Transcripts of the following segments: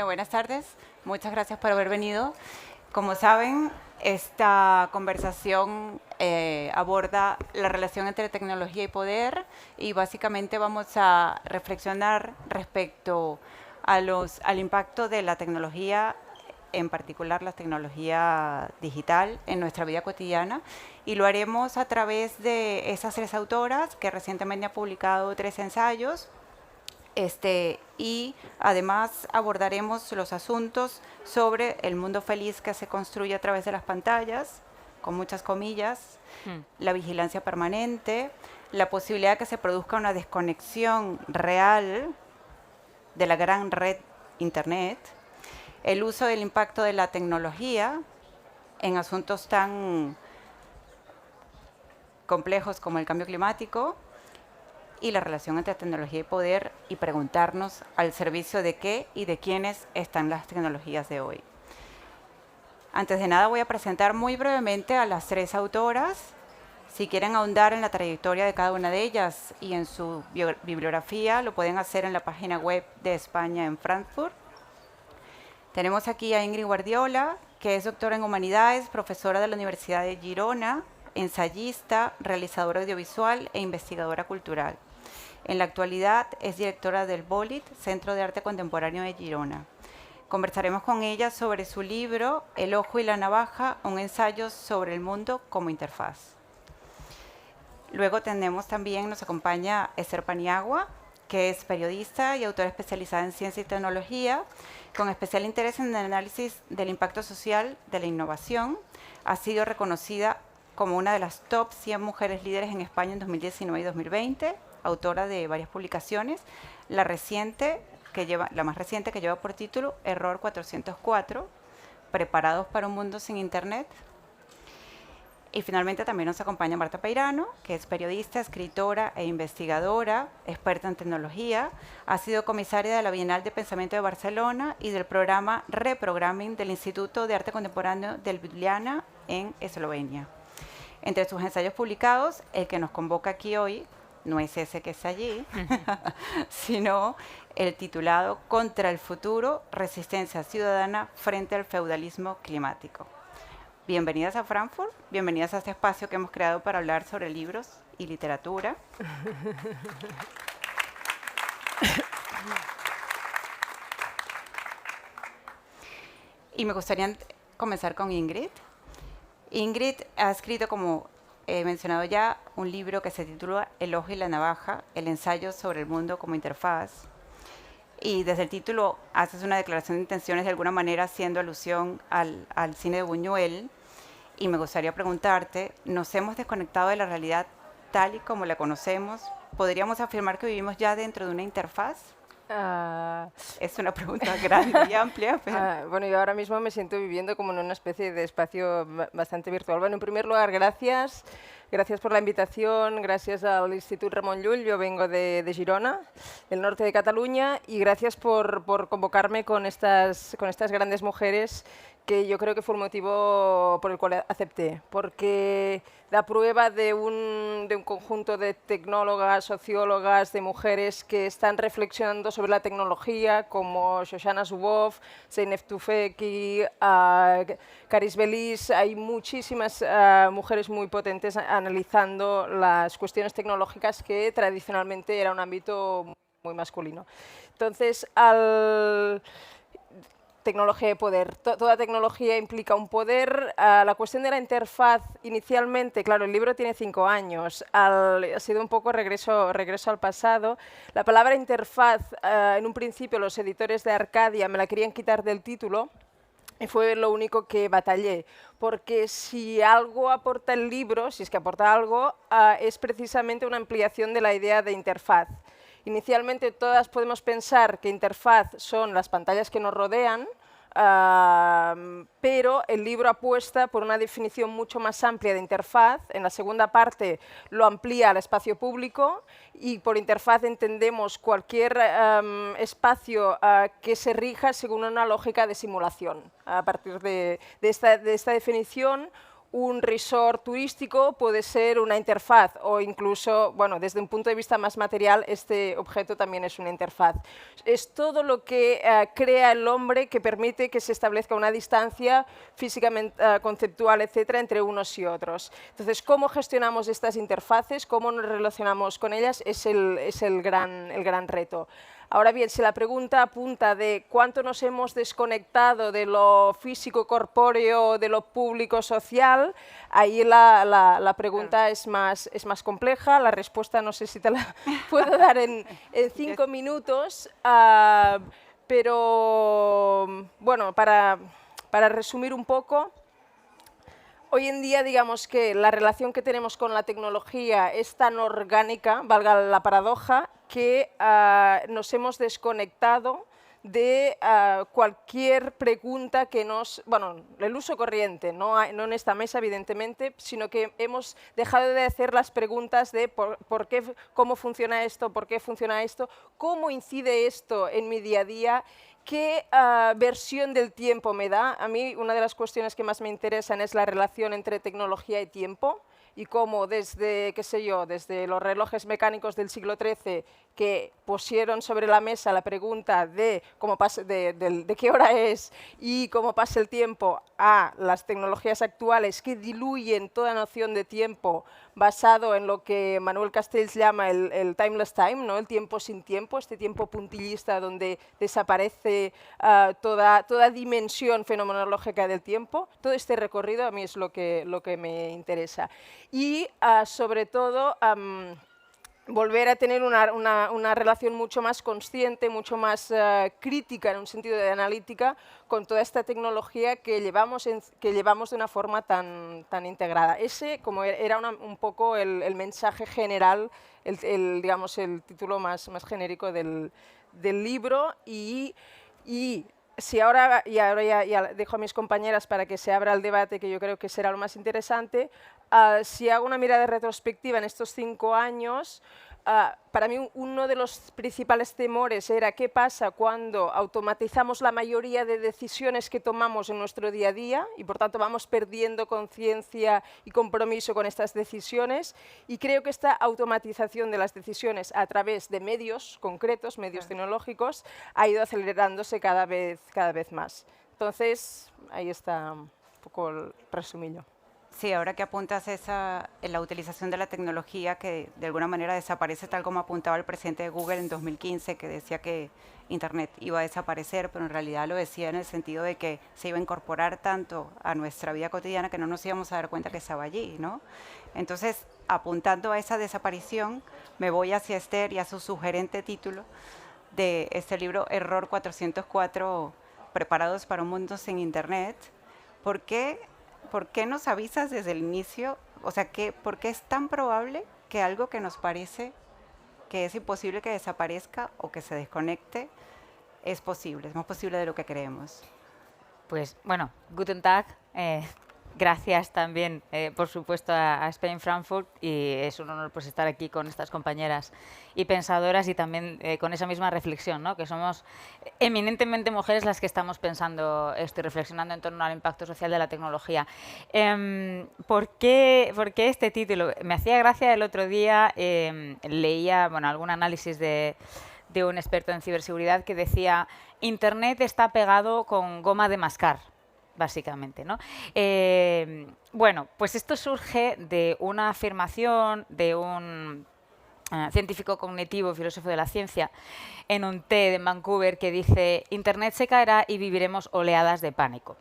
buenas tardes. Muchas gracias por haber venido. Como saben, esta conversación aborda la relación entre tecnología y poder y básicamente vamos a reflexionar respecto al impacto de la tecnología, en particular la tecnología digital, en nuestra vida cotidiana, y lo haremos a través de esas tres autoras que recientemente han publicado 3 ensayos. Y además abordaremos los asuntos sobre el mundo feliz que se construye a través de las pantallas, con muchas comillas, la vigilancia permanente, la posibilidad de que se produzca una desconexión real de la gran red Internet, el uso del impacto de la tecnología en asuntos tan complejos como el cambio climático, y la relación entre tecnología y poder, y preguntarnos al servicio de qué y de quiénes están las tecnologías de hoy. Antes de nada voy a presentar muy brevemente a las 3 autoras. Si quieren ahondar en la trayectoria de cada una de ellas y en su bibliografía, lo pueden hacer en la página web de España en Frankfurt. Tenemos aquí a Ingrid Guardiola, que es doctora en Humanidades, profesora de la Universidad de Girona, ensayista, realizadora audiovisual e investigadora cultural. En la actualidad es directora del BOLIT, Centro de Arte Contemporáneo de Girona. Conversaremos con ella sobre su libro El ojo y la navaja, un ensayo sobre el mundo como interfaz. Luego nos acompaña Esther Paniagua, que es periodista y autora especializada en ciencia y tecnología, con especial interés en el análisis del impacto social de la innovación. Ha sido reconocida como una de las top 100 mujeres líderes en España en 2019 y 2020, autora de varias publicaciones, la más reciente que lleva por título Error 404, Preparados para un mundo sin Internet. Y finalmente también nos acompaña Marta Peirano, que es periodista, escritora e investigadora, experta en tecnología. Ha sido comisaria de la Bienal de Pensamiento de Barcelona y del programa Reprogramming del Instituto de Arte Contemporáneo de Ljubljana en Eslovenia. Entre sus ensayos publicados, el que nos convoca aquí hoy no es ese que está allí, sino el titulado Contra el futuro, resistencia ciudadana frente al feudalismo climático. Bienvenidas a Frankfurt, bienvenidas a este espacio que hemos creado para hablar sobre libros y literatura. Y me gustaría comenzar con Ingrid. Ingrid ha escrito, como he mencionado ya, un libro que se titula El ojo y la navaja, el ensayo sobre el mundo como interfaz. Y desde el título haces una declaración de intenciones de alguna manera haciendo alusión al cine de Buñuel. Y me gustaría preguntarte, ¿nos hemos desconectado de la realidad tal y como la conocemos? ¿Podríamos afirmar que vivimos ya dentro de una interfaz? Es una pregunta grande y amplia. Pero... Bueno, yo ahora mismo me siento viviendo como en una especie de espacio bastante virtual. Bueno, en primer lugar, gracias por la invitación, gracias al Institut Ramon Llull. Yo vengo de Girona, del norte de Cataluña, y gracias por convocarme con estas grandes mujeres, que yo creo que fue el motivo por el cual acepté, porque da prueba de un conjunto de tecnólogas, sociólogas, de mujeres que están reflexionando sobre la tecnología, como Shoshana Zuboff, Zeynep Tufekci, Caris Belis. Hay muchísimas mujeres muy potentes analizando las cuestiones tecnológicas, que tradicionalmente era un ámbito muy masculino. Entonces, tecnología de poder. Toda tecnología implica un poder. La cuestión de la interfaz, inicialmente, claro, el libro tiene 5 años, ha sido un poco regreso al pasado. La palabra interfaz, en un principio los editores de Arcadia me la querían quitar del título, y fue lo único que batallé, porque si algo aporta el libro, si es que aporta algo, es precisamente una ampliación de la idea de interfaz. Inicialmente todas podemos pensar que interfaz son las pantallas que nos rodean, pero el libro apuesta por una definición mucho más amplia de interfaz. En la segunda parte lo amplía al espacio público, y por interfaz entendemos cualquier espacio que se rija según una lógica de simulación. A partir de esta definición, un resort turístico puede ser una interfaz o incluso, bueno, desde un punto de vista más material, este objeto también es una interfaz. Es todo lo que crea el hombre que permite que se establezca una distancia físicamente, conceptual, etcétera, entre unos y otros. Entonces, ¿cómo gestionamos estas interfaces? ¿Cómo nos relacionamos con ellas? Es el gran reto. Ahora bien, si la pregunta apunta de cuánto nos hemos desconectado de lo físico, corpóreo, de lo público, social, ahí la pregunta es más compleja. La respuesta no sé si te la puedo dar en 5 minutos, pero bueno, para resumir un poco, hoy en día, digamos que la relación que tenemos con la tecnología es tan orgánica, valga la paradoja, que nos hemos desconectado de cualquier pregunta que nos... Bueno, el uso corriente, no en esta mesa, evidentemente, sino que hemos dejado de hacer las preguntas de por qué, cómo funciona esto, por qué funciona esto, cómo incide esto en mi día a día. ¿Qué versión del tiempo me da? A mí una de las cuestiones que más me interesan es la relación entre tecnología y tiempo y cómo desde, qué sé yo, desde los relojes mecánicos del siglo XIII que pusieron sobre la mesa la pregunta de, de qué hora es y cómo pasa el tiempo a las tecnologías actuales que diluyen toda noción de tiempo basado en lo que Manuel Castells llama el timeless time, ¿no? El tiempo sin tiempo, este tiempo puntillista donde desaparece toda dimensión fenomenológica del tiempo. Todo este recorrido a mí es lo que me interesa. Y sobre todo volver a tener una relación mucho más consciente, mucho más crítica en un sentido de analítica con toda esta tecnología que llevamos de una forma tan integrada. Ese como era un poco el mensaje general, digamos, el título más genérico del libro y si ahora ya dejo a mis compañeras para que se abra el debate, que yo creo que será lo más interesante, si hago una mirada retrospectiva en estos 5 años, para mí uno de los principales temores era qué pasa cuando automatizamos la mayoría de decisiones que tomamos en nuestro día a día y por tanto vamos perdiendo conciencia y compromiso con estas decisiones, y creo que esta automatización de las decisiones a través de medios concretos, medios tecnológicos, ha ido acelerándose cada vez más. Entonces, ahí está un poco el resumillo. Sí, ahora que apuntas en la utilización de la tecnología que de alguna manera desaparece, tal como apuntaba el presidente de Google en 2015, que decía que Internet iba a desaparecer, pero en realidad lo decía en el sentido de que se iba a incorporar tanto a nuestra vida cotidiana que no nos íbamos a dar cuenta que estaba allí, ¿no? Entonces, apuntando a esa desaparición, me voy hacia Esther y a su sugerente título de este libro, Error 404, Preparados para un mundo sin Internet. ¿Por qué nos avisas desde el inicio? O sea, ¿por qué es tan probable que algo que nos parece que es imposible que desaparezca o que se desconecte es posible, es más posible de lo que creemos? Pues bueno, guten Tag. Gracias también, por supuesto, a Spain Frankfurt, y es un honor pues, estar aquí con estas compañeras y pensadoras y también con esa misma reflexión, ¿no? Que somos eminentemente mujeres las que estamos pensando esto y reflexionando en torno al impacto social de la tecnología. ¿Por qué este título? Me hacía gracia el otro día, leía algún análisis de un experto en ciberseguridad que decía: Internet está pegado con goma de mascar, básicamente, ¿no? Bueno, pues esto surge de una afirmación de un científico cognitivo, filósofo de la ciencia, en un TED en Vancouver, que dice: Internet se caerá y viviremos oleadas de pánico.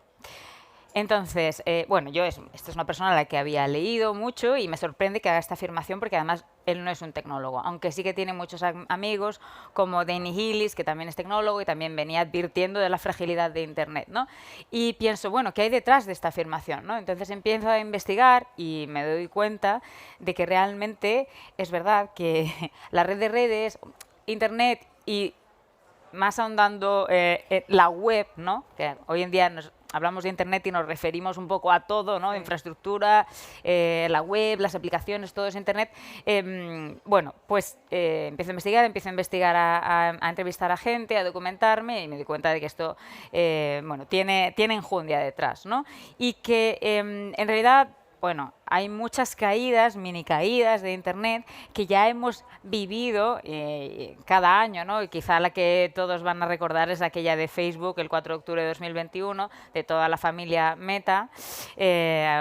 Entonces, bueno, esta es una persona a la que había leído mucho y me sorprende que haga esta afirmación porque además él no es un tecnólogo, aunque sí que tiene muchos amigos como Danny Hillis, que también es tecnólogo y también venía advirtiendo de la fragilidad de Internet, ¿no? Y pienso, bueno, ¿qué hay detrás de esta afirmación, ¿no? Entonces empiezo a investigar y me doy cuenta de que realmente es verdad que la red de redes, Internet y más ahondando la web, ¿no? Que hoy en día hablamos de Internet y nos referimos un poco a todo, ¿no? Sí. Infraestructura, la web, las aplicaciones, todo es Internet. Bueno, pues empiezo a investigar, a entrevistar a gente, a documentarme, y me di cuenta de que esto tiene enjundia detrás, ¿no? Y que en realidad bueno, hay muchas caídas, mini caídas de Internet que ya hemos vivido cada año, ¿no? Y quizá la que todos van a recordar es aquella de Facebook el 4 de octubre de 2021, de toda la familia Meta,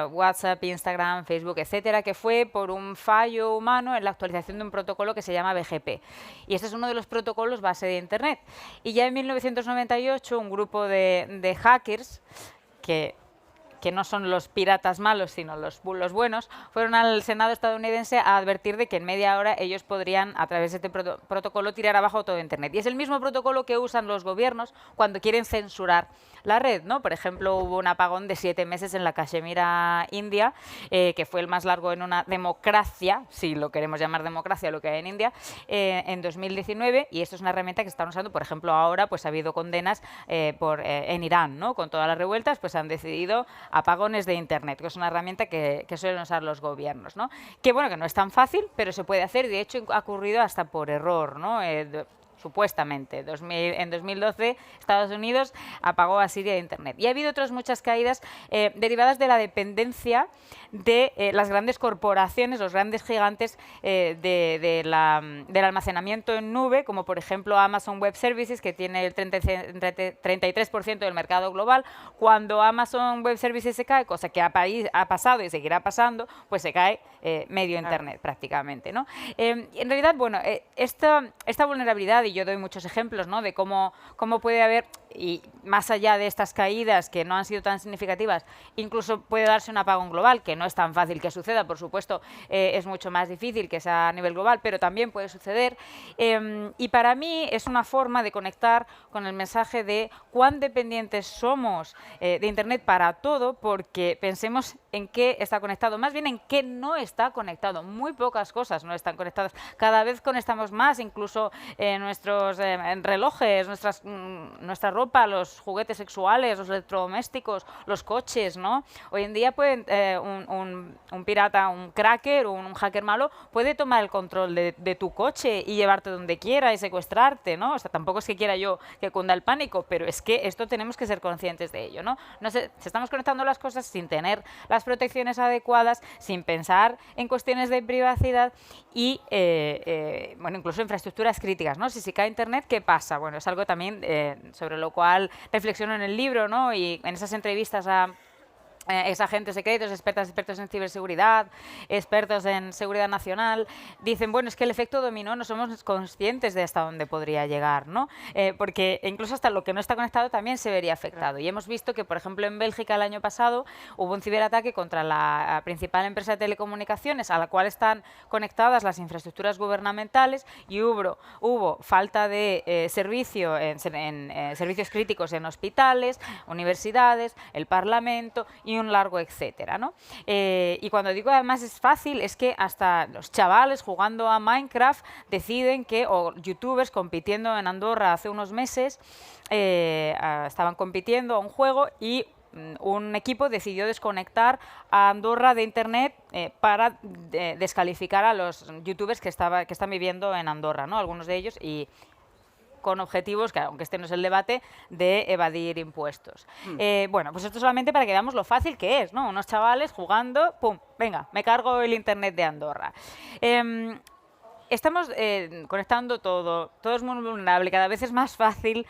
WhatsApp, Instagram, Facebook, etcétera, que fue por un fallo humano en la actualización de un protocolo que se llama BGP. Y este es uno de los protocolos base de Internet. Y ya en 1998 un grupo de hackers que no son los piratas malos, sino los buenos, fueron al Senado estadounidense a advertir de que en media hora ellos podrían, a través de este protocolo, tirar abajo todo Internet. Y es el mismo protocolo que usan los gobiernos cuando quieren censurar la red, ¿no? Por ejemplo, hubo un apagón de 7 meses en la Cachemira, India, que fue el más largo en una democracia, si lo queremos llamar democracia, lo que hay en India, en 2019, y esto es una herramienta que están usando, por ejemplo, ahora pues ha habido condenas en Irán, ¿no? Con todas las revueltas, pues han decidido apagones de Internet, que es una herramienta que suelen usar los gobiernos, ¿no? Que bueno, que no es tan fácil, pero se puede hacer, y de hecho ha ocurrido hasta por error, ¿no? Supuestamente. En 2012 Estados Unidos apagó a Siria de Internet. Y ha habido otras muchas caídas derivadas de la dependencia de las grandes corporaciones, los grandes gigantes del almacenamiento en nube, como por ejemplo Amazon Web Services, que tiene el 33% del mercado global. Cuando Amazon Web Services se cae, cosa que ha pasado y seguirá pasando, pues se cae medio Internet prácticamente, ¿no? En realidad, bueno, esta vulnerabilidad, y yo doy muchos ejemplos, ¿no? De cómo puede haber, y más allá de estas caídas que no han sido tan significativas, incluso puede darse un apagón global, que no es tan fácil que suceda, por supuesto, es mucho más difícil que sea a nivel global, pero también puede suceder. Y para mí es una forma de conectar con el mensaje de cuán dependientes somos de Internet para todo, porque pensemos en qué está conectado, más bien en qué no está conectado. Muy pocas cosas no están conectadas. Cada vez conectamos más, incluso nuestros relojes, nuestra ropa, los juguetes sexuales, los electrodomésticos, los coches, ¿no? Hoy en día un pirata, un cracker o un hacker malo puede tomar el control de tu coche y llevarte donde quiera y secuestrarte, ¿no? O sea, tampoco es que quiera yo que cunda el pánico, pero es que esto tenemos que ser conscientes de ello, ¿no? No sé, se estamos conectando las cosas sin tener las protecciones adecuadas, sin pensar en cuestiones de privacidad y, bueno, incluso infraestructuras críticas, ¿no? Si se cae Internet, ¿qué pasa? Bueno, es algo también sobre lo cual reflexiono en el libro, ¿no? Y en esas entrevistas a agentes secretos, expertos en ciberseguridad, expertos en seguridad nacional, dicen, bueno, es que el efecto dominó no somos conscientes de hasta dónde podría llegar, ¿no? Porque incluso hasta lo que no está conectado también se vería afectado. Y hemos visto que, por ejemplo, en Bélgica el año pasado hubo un ciberataque contra la principal empresa de telecomunicaciones a la cual están conectadas las infraestructuras gubernamentales, y hubo falta de servicio en servicios críticos en hospitales, universidades, el Parlamento y un largo etcétera, ¿no? Y cuando digo además es fácil, es que hasta los chavales jugando a Minecraft deciden que, o youtubers compitiendo en Andorra hace unos meses, estaban compitiendo a un juego y un equipo decidió desconectar a Andorra de Internet para descalificar a los youtubers que están viviendo en Andorra, ¿no? Algunos de ellos, y con objetivos, que aunque este no es el debate, de evadir impuestos. Bueno, pues esto solamente para que veamos lo fácil que es, ¿no? Unos chavales jugando, ¡pum!, venga, me cargo el Internet de Andorra. Estamos conectando todo es muy vulnerable, cada vez es más fácil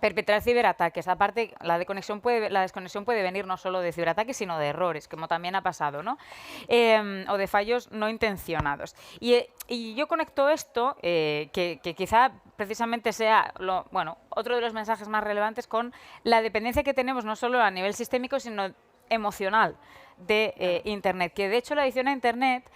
perpetrar ciberataques. Aparte, la desconexión puede venir no solo de ciberataques, sino de errores, como también ha pasado, ¿no? O de fallos no intencionados. Y yo conecto esto, que quizá precisamente sea otro de los mensajes más relevantes, con la dependencia que tenemos no solo a nivel sistémico, sino emocional de Internet. Que de hecho la adicción a Internet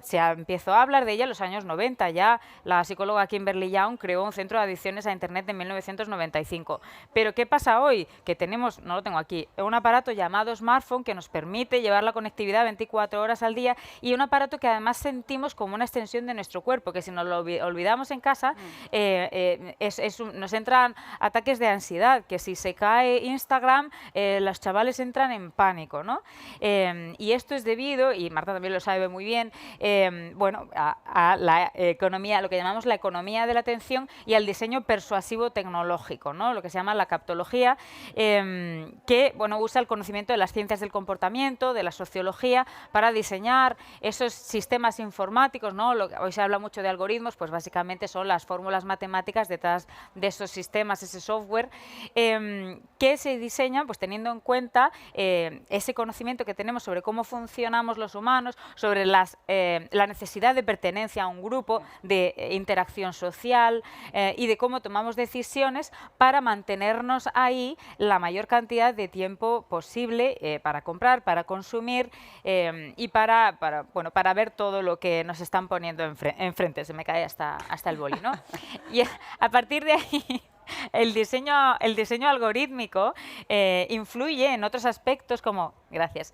se empezó a hablar de ella en los años 90. Ya la psicóloga Kimberly Young creó un centro de adicciones a Internet en 1995. Pero ¿qué pasa hoy? Que tenemos, no lo tengo aquí, un aparato llamado smartphone que nos permite llevar la conectividad 24 horas al día, y un aparato que además sentimos como una extensión de nuestro cuerpo, que si nos lo olvidamos en casa, nos entran ataques de ansiedad, que si se cae Instagram, los chavales entran en pánico, ¿no? Y esto es debido, y Marta también lo sabe muy bien, bueno, a la economía, lo que llamamos la economía de la atención y al diseño persuasivo tecnológico, ¿no? Lo que se llama la captología, que bueno, usa el conocimiento de las ciencias del comportamiento, de la sociología, para diseñar esos sistemas informáticos, ¿no? Hoy se habla mucho de algoritmos, pues básicamente son las fórmulas matemáticas detrás de esos sistemas, ese software, que se diseñan pues teniendo en cuenta ese conocimiento que tenemos sobre cómo funcionamos los humanos, sobre la necesidad de pertenencia a un grupo, de interacción social y de cómo tomamos decisiones para mantenernos ahí la mayor cantidad de tiempo posible para comprar, para consumir y para ver todo lo que nos están poniendo enfrente. Se me cae hasta el boli, ¿no? Y a partir de ahí el diseño algorítmico influye en otros aspectos como, gracias,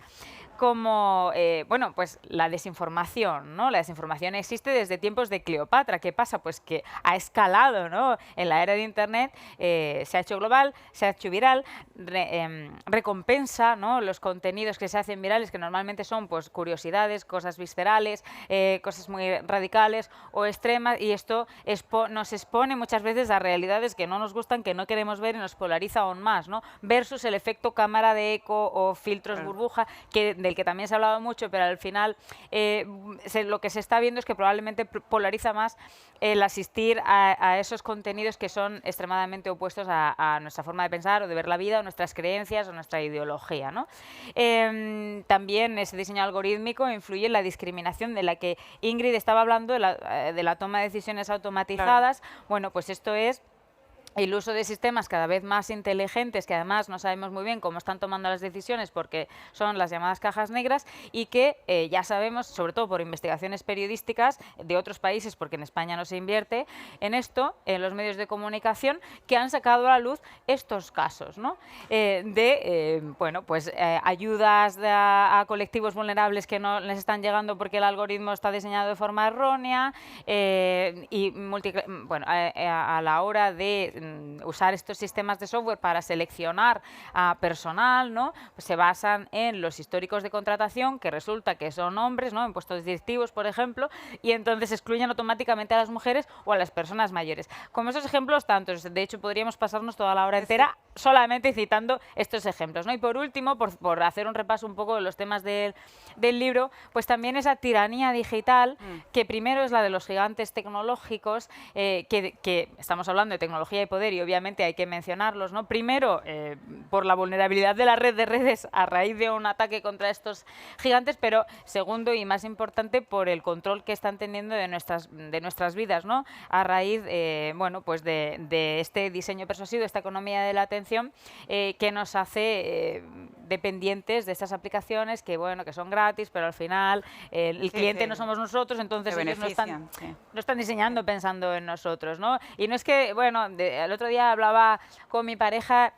como bueno, pues la desinformación, ¿no? La desinformación existe desde tiempos de Cleopatra. ¿Qué pasa? Pues que ha escalado, ¿no? En la era de Internet, se ha hecho global, se ha hecho viral, recompensa, ¿no? Los contenidos que se hacen virales, que normalmente son pues curiosidades, cosas viscerales, cosas muy radicales o extremas, y esto nos expone muchas veces a realidades que no nos gustan, que no queremos ver y nos polariza aún más, ¿no? Versus el efecto cámara de eco o filtros burbuja, del que también se ha hablado mucho, pero al final lo que se está viendo es que probablemente polariza más el asistir a esos contenidos que son extremadamente opuestos a nuestra forma de pensar o de ver la vida, o nuestras creencias o nuestra ideología, ¿no? También ese diseño algorítmico influye en la discriminación de la que Ingrid estaba hablando, de la toma de decisiones automatizadas. Claro. Bueno, pues esto es el uso de sistemas cada vez más inteligentes, que además no sabemos muy bien cómo están tomando las decisiones porque son las llamadas cajas negras, y que ya sabemos, sobre todo por investigaciones periodísticas de otros países, porque en España no se invierte en esto, en los medios de comunicación, que han sacado a la luz estos casos, ¿no? Bueno, pues ayudas a colectivos vulnerables que no les están llegando porque el algoritmo está diseñado de forma errónea, y bueno, a la hora de usar estos sistemas de software para seleccionar a personal, ¿no? Pues se basan en los históricos de contratación, que resulta que son hombres, ¿no? En puestos directivos, por ejemplo, y entonces excluyen automáticamente a las mujeres o a las personas mayores. Como esos ejemplos tantos, de hecho podríamos pasarnos toda la hora entera solamente citando estos ejemplos, ¿no? Y por último, por hacer un repaso un poco de los temas del libro, pues también esa tiranía digital, que primero es la de los gigantes tecnológicos, que estamos hablando de tecnología y poder, y obviamente hay que mencionarlos, ¿no? Primero, por la vulnerabilidad de la red de redes a raíz de un ataque contra estos gigantes, pero segundo y más importante, por el control que están teniendo de nuestras vidas, ¿no? A raíz, bueno, pues de este diseño persuasivo, esta economía de la atención, que nos hace dependientes de estas aplicaciones que, bueno, que son gratis, pero al final el cliente no somos nosotros, entonces ellos no están diseñando pensando en nosotros, ¿no? Y no es que, bueno, el otro día hablaba con mi pareja,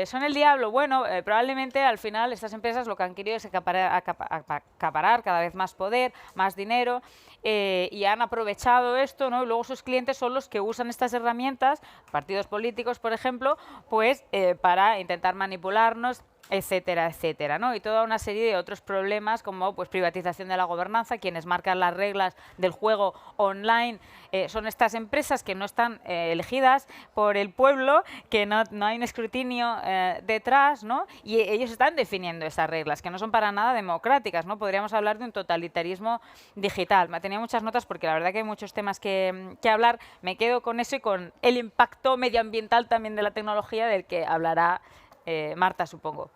son el diablo. Bueno, probablemente al final estas empresas lo que han querido es acaparar cada vez más poder, más dinero, y han aprovechado esto, ¿no? Y luego sus clientes son los que usan estas herramientas, partidos políticos, por ejemplo, pues para intentar manipularnos, etcétera, etcétera, ¿no? Y toda una serie de otros problemas como pues privatización de la gobernanza. Quienes marcan las reglas del juego online son estas empresas que no están elegidas por el pueblo, que no hay un escrutinio detrás, ¿no? Y ellos están definiendo esas reglas, que no son para nada democráticas, ¿no? Podríamos hablar de un totalitarismo digital. Me tenía muchas notas porque la verdad que hay muchos temas que hablar. Me quedo con eso y con el impacto medioambiental también de la tecnología, del que hablará Marta, supongo.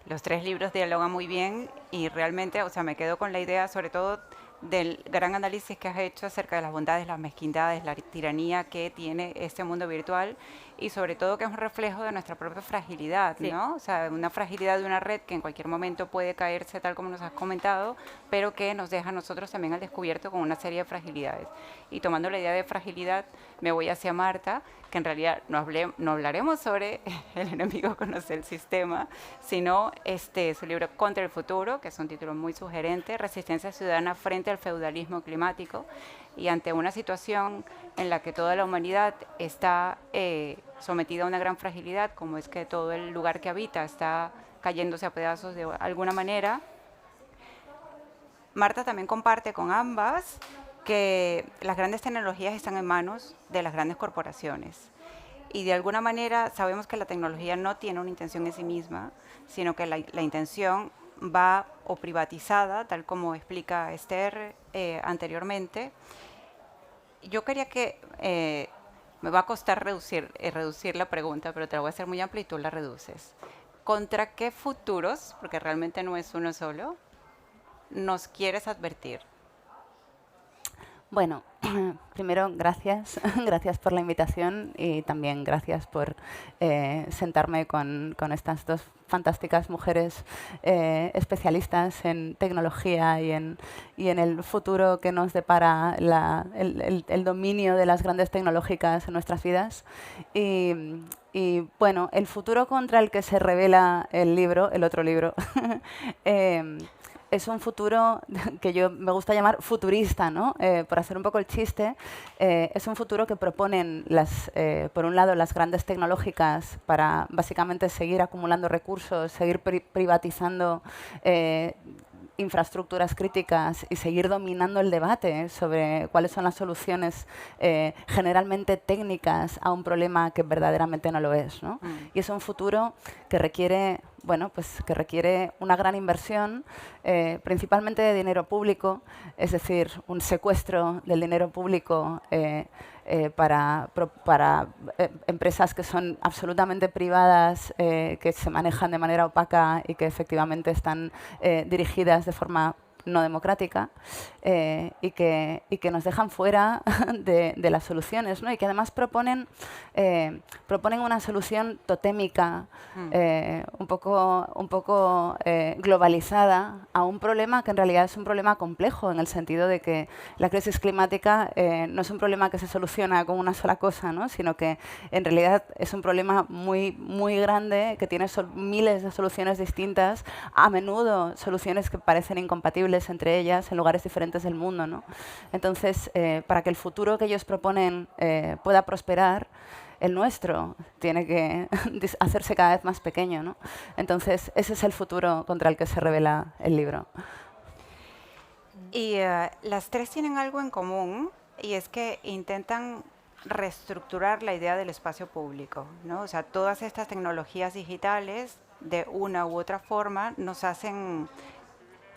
Los tres libros dialogan muy bien y realmente, o sea, me quedo con la idea, sobre todo, del gran análisis que has hecho acerca de las bondades, las mezquindades, la tiranía que tiene este mundo virtual, y sobre todo que es un reflejo de nuestra propia fragilidad, sí, ¿no? O sea, una fragilidad de una red que en cualquier momento puede caerse, tal como nos has comentado, pero que nos deja a nosotros también al descubierto con una serie de fragilidades. Y tomando la idea de fragilidad, me voy hacia Marta, que en realidad no hablaremos sobre El enemigo conoce el sistema, sino su libro Contra el futuro, que es un título muy sugerente, Resistencia ciudadana frente al feudalismo climático, y ante una situación en la que toda la humanidad está sometida a una gran fragilidad, como es que todo el lugar que habita está cayéndose a pedazos de alguna manera, Marta también comparte con ambas que las grandes tecnologías están en manos de las grandes corporaciones. Y de alguna manera sabemos que la tecnología no tiene una intención en sí misma, sino que la intención va o privatizada, tal como explica Esther anteriormente. Yo quería que, me va a costar reducir la pregunta, pero te la voy a hacer muy amplia y tú la reduces. ¿Contra qué futuros, porque realmente no es uno solo, nos quieres advertir? Bueno, primero, gracias. Gracias por la invitación y también gracias por sentarme con estas dos fantásticas mujeres especialistas en tecnología y en el futuro que nos depara el dominio de las grandes tecnológicas en nuestras vidas. Y bueno, el futuro contra el que se revela el libro, el otro libro, es un futuro que yo me gusta llamar futurista, ¿no? Por hacer un poco el chiste, es un futuro que proponen, por un lado, las grandes tecnológicas para básicamente seguir acumulando recursos, seguir privatizando infraestructuras críticas y seguir dominando el debate sobre cuáles son las soluciones generalmente técnicas a un problema que verdaderamente no lo es, ¿no? Y es un futuro que requiere, bueno, pues que requiere una gran inversión, principalmente de dinero público, es decir, un secuestro del dinero público para empresas que son absolutamente privadas, que se manejan de manera opaca y que efectivamente están dirigidas de forma no democrática y que nos dejan fuera de las soluciones, ¿no? Y que además proponen una solución totémica, un poco globalizada a un problema que en realidad es un problema complejo, en el sentido de que la crisis climática no es un problema que se soluciona con una sola cosa, ¿no? Sino que en realidad es un problema muy, muy grande que tiene miles de soluciones distintas, a menudo soluciones que parecen incompatibles entre ellas en lugares diferentes del mundo, ¿no? Entonces, para que el futuro que ellos proponen pueda prosperar, el nuestro tiene que hacerse cada vez más pequeño, ¿no? Entonces, ese es el futuro contra el que se revela el libro. Y las tres tienen algo en común, y es que intentan reestructurar la idea del espacio público, ¿no? O sea, todas estas tecnologías digitales, de una u otra forma, nos hacen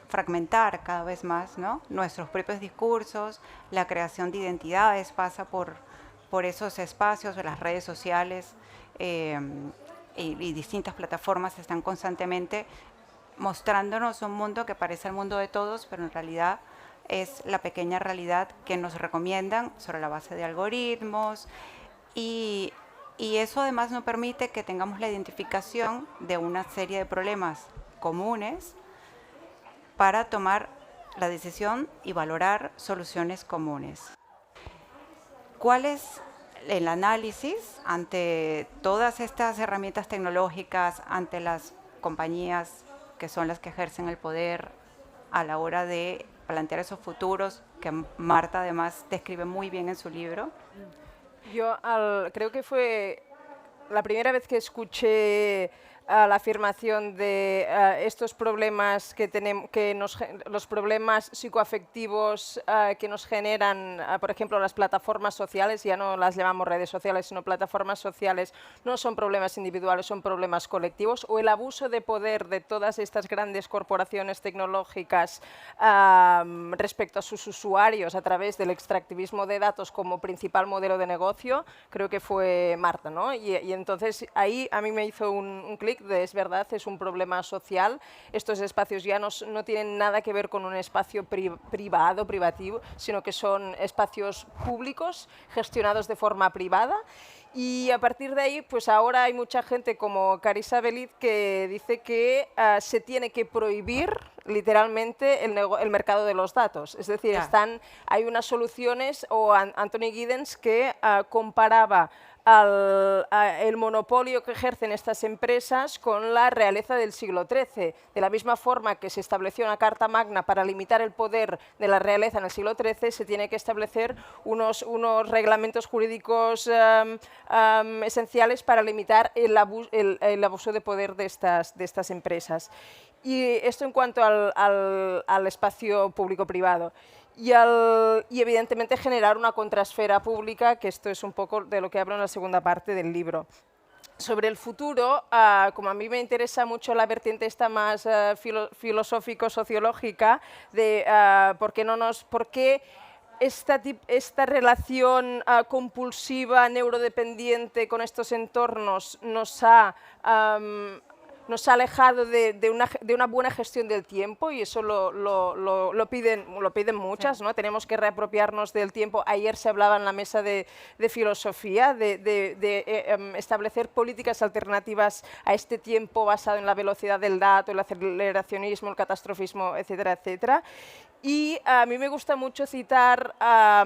fragmentar cada vez más, ¿no? Nuestros propios discursos, la creación de identidades pasa por esos espacios, las redes sociales y distintas plataformas están constantemente mostrándonos un mundo que parece el mundo de todos, pero en realidad es la pequeña realidad que nos recomiendan sobre la base de algoritmos, y eso además no permite que tengamos la identificación de una serie de problemas comunes para tomar la decisión y valorar soluciones comunes. ¿Cuál es el análisis ante todas estas herramientas tecnológicas, ante las compañías que son las que ejercen el poder a la hora de plantear esos futuros que Marta además describe muy bien en su libro? Yo creo que fue la primera vez que escuché la afirmación de estos problemas que tenemos, los problemas psicoafectivos que nos generan, por ejemplo, las plataformas sociales, ya no las llamamos redes sociales, sino plataformas sociales, no son problemas individuales, son problemas colectivos, o el abuso de poder de todas estas grandes corporaciones tecnológicas respecto a sus usuarios a través del extractivismo de datos como principal modelo de negocio, creo que fue Marta, ¿no? Y entonces ahí a mí me hizo un clic de, es verdad, es un problema social. Estos espacios ya no tienen nada que ver con un espacio privativo, sino que son espacios públicos gestionados de forma privada. Y a partir de ahí, pues ahora hay mucha gente como Carissa Bellit que dice que se tiene que prohibir literalmente el mercado de los datos. Es decir, hay unas soluciones, o Anthony Giddens que comparaba el monopolio que ejercen estas empresas con la realeza del siglo XIII. De la misma forma que se estableció una Carta Magna para limitar el poder de la realeza en el siglo XIII, se tiene que establecer unos reglamentos jurídicos esenciales para limitar el abuso de poder de estas empresas. Y esto en cuanto al espacio público-privado. Y evidentemente generar una contrasfera pública, que esto es un poco de lo que hablo en la segunda parte del libro. Sobre el futuro, como a mí me interesa mucho la vertiente esta más filosófico-sociológica de por qué esta relación compulsiva, neurodependiente con estos entornos nos ha alejado de una buena gestión del tiempo, y eso lo piden muchas, ¿no? Tenemos que reapropiarnos del tiempo. Ayer se hablaba en la mesa de filosofía de establecer políticas alternativas a este tiempo basado en la velocidad del dato, el aceleracionismo, el catastrofismo, etcétera, etcétera. Y a mí me gusta mucho citar a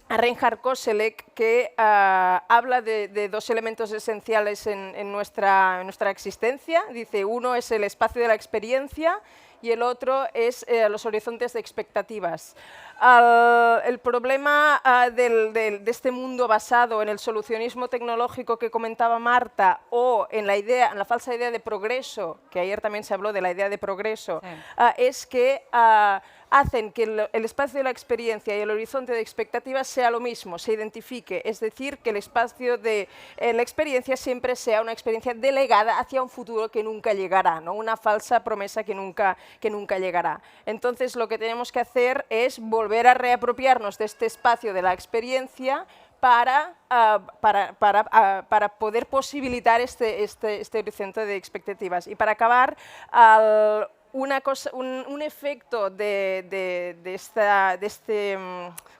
Reinhard Koselleck, que habla de dos elementos esenciales en nuestra existencia. Dice, uno es el espacio de la experiencia y el otro es los horizontes de expectativas. El problema de este mundo basado en el solucionismo tecnológico que comentaba Marta, o en la falsa idea de progreso, que ayer también se habló de la idea de progreso, sí, es que hacen que el espacio de la experiencia y el horizonte de expectativas sea lo mismo, se identifique, es decir, que el espacio de la experiencia siempre sea una experiencia delegada hacia un futuro que nunca llegará, ¿no? Una falsa promesa que nunca llegará. Entonces, lo que tenemos que hacer es volver a reapropiarnos de este espacio de la experiencia para poder posibilitar este horizonte de expectativas. Y para acabar, un efecto de este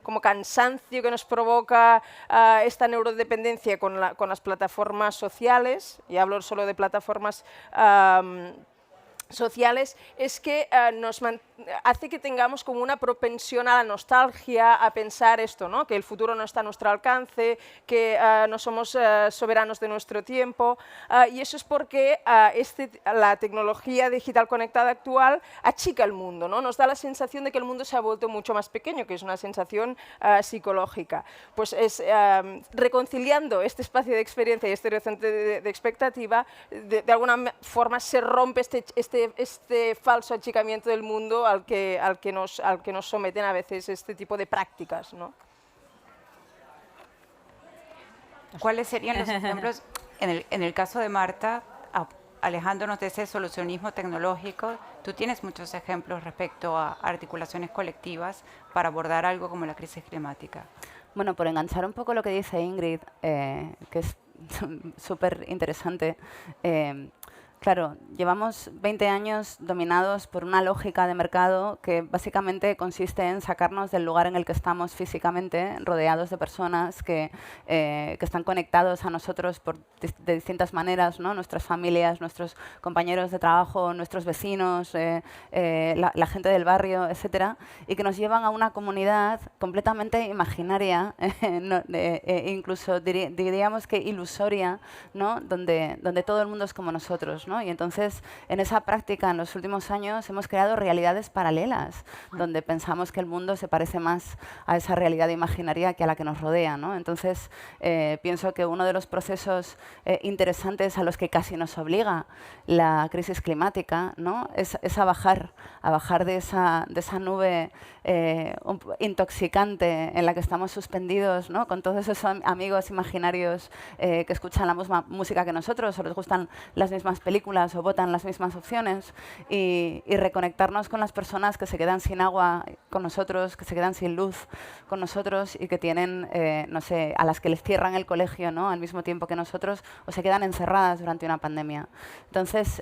como cansancio que nos provoca esta neurodependencia con las plataformas sociales, y hablo solo de plataformas sociales, es que hace que tengamos como una propensión a la nostalgia, a pensar esto, ¿no? Que el futuro no está a nuestro alcance, que no somos soberanos de nuestro tiempo, y eso es porque la tecnología digital conectada actual achica el mundo, ¿no? Nos da la sensación de que el mundo se ha vuelto mucho más pequeño, que es una sensación psicológica. Pues es reconciliando este espacio de experiencia y este horizonte de expectativa, de alguna forma se rompe este falso achicamiento del mundo al que nos someten a veces este tipo de prácticas, ¿no? ¿Cuáles serían los ejemplos, en el caso de Marta, alejándonos de ese solucionismo tecnológico? Tú tienes muchos ejemplos respecto a articulaciones colectivas para abordar algo como la crisis climática. Bueno, por enganchar un poco lo que dice Ingrid, que es súper interesante. Claro, llevamos 20 años dominados por una lógica de mercado que básicamente consiste en sacarnos del lugar en el que estamos físicamente, rodeados de personas que están conectados a nosotros de distintas maneras, ¿no? Nuestras familias, nuestros compañeros de trabajo, nuestros vecinos, la gente del barrio, etcétera, y que nos llevan a una comunidad completamente imaginaria, incluso diríamos que ilusoria, ¿no? Donde todo el mundo es como nosotros, ¿no? Y entonces, en esa práctica, en los últimos años, hemos creado realidades paralelas, donde pensamos que el mundo se parece más a esa realidad imaginaria que a la que nos rodea, ¿no? Entonces, pienso que uno de los procesos interesantes a los que casi nos obliga la crisis climática, ¿no? es a bajar de esa nube intoxicante en la que estamos suspendidos, ¿no? Con todos esos amigos imaginarios que escuchan la misma música que nosotros, o les gustan las mismas películas, o votan las mismas opciones, y reconectarnos con las personas que se quedan sin agua con nosotros, que se quedan sin luz con nosotros y que tienen, no sé, a las que les cierran el colegio, ¿no? Al mismo tiempo que nosotros, o se quedan encerradas durante una pandemia. Entonces,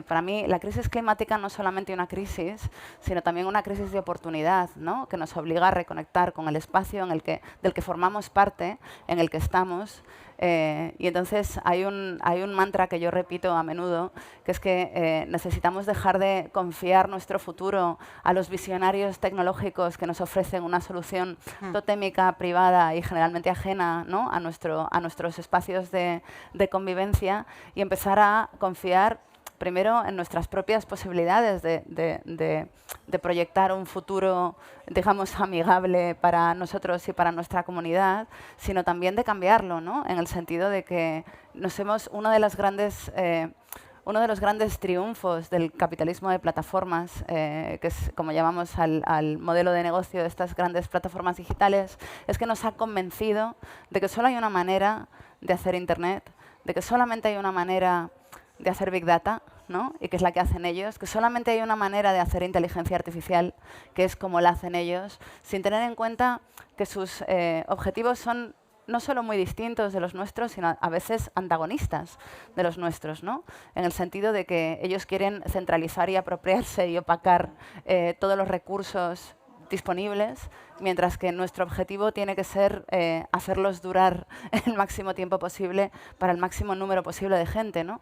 para mí, la crisis climática no es solamente una crisis, sino también una crisis de oportunidad, ¿no? Que nos obliga a reconectar con el espacio del que formamos parte, en el que estamos. Y entonces hay un mantra que yo repito a menudo, que es que necesitamos dejar de confiar nuestro futuro a los visionarios tecnológicos que nos ofrecen una solución totémica, privada y generalmente ajena, ¿no? a nuestros espacios de convivencia, y empezar a confiar primero en nuestras propias posibilidades de proyectar un futuro, digamos, amigable para nosotros y para nuestra comunidad, sino también de cambiarlo, ¿no? En el sentido de que uno de los grandes uno de los grandes triunfos del capitalismo de plataformas, que es como llamamos al modelo de negocio de estas grandes plataformas digitales, es que nos ha convencido de que solo hay una manera de hacer Internet, de que solamente hay una manera de hacer Big Data, ¿no? Y que es la que hacen ellos, que solamente hay una manera de hacer inteligencia artificial, que es como la hacen ellos, sin tener en cuenta que sus objetivos son no solo muy distintos de los nuestros, sino a veces antagonistas de los nuestros, ¿no? En el sentido de que ellos quieren centralizar y apropiarse y opacar todos los recursos disponibles, mientras que nuestro objetivo tiene que ser hacerlos durar el máximo tiempo posible para el máximo número posible de gente, ¿no?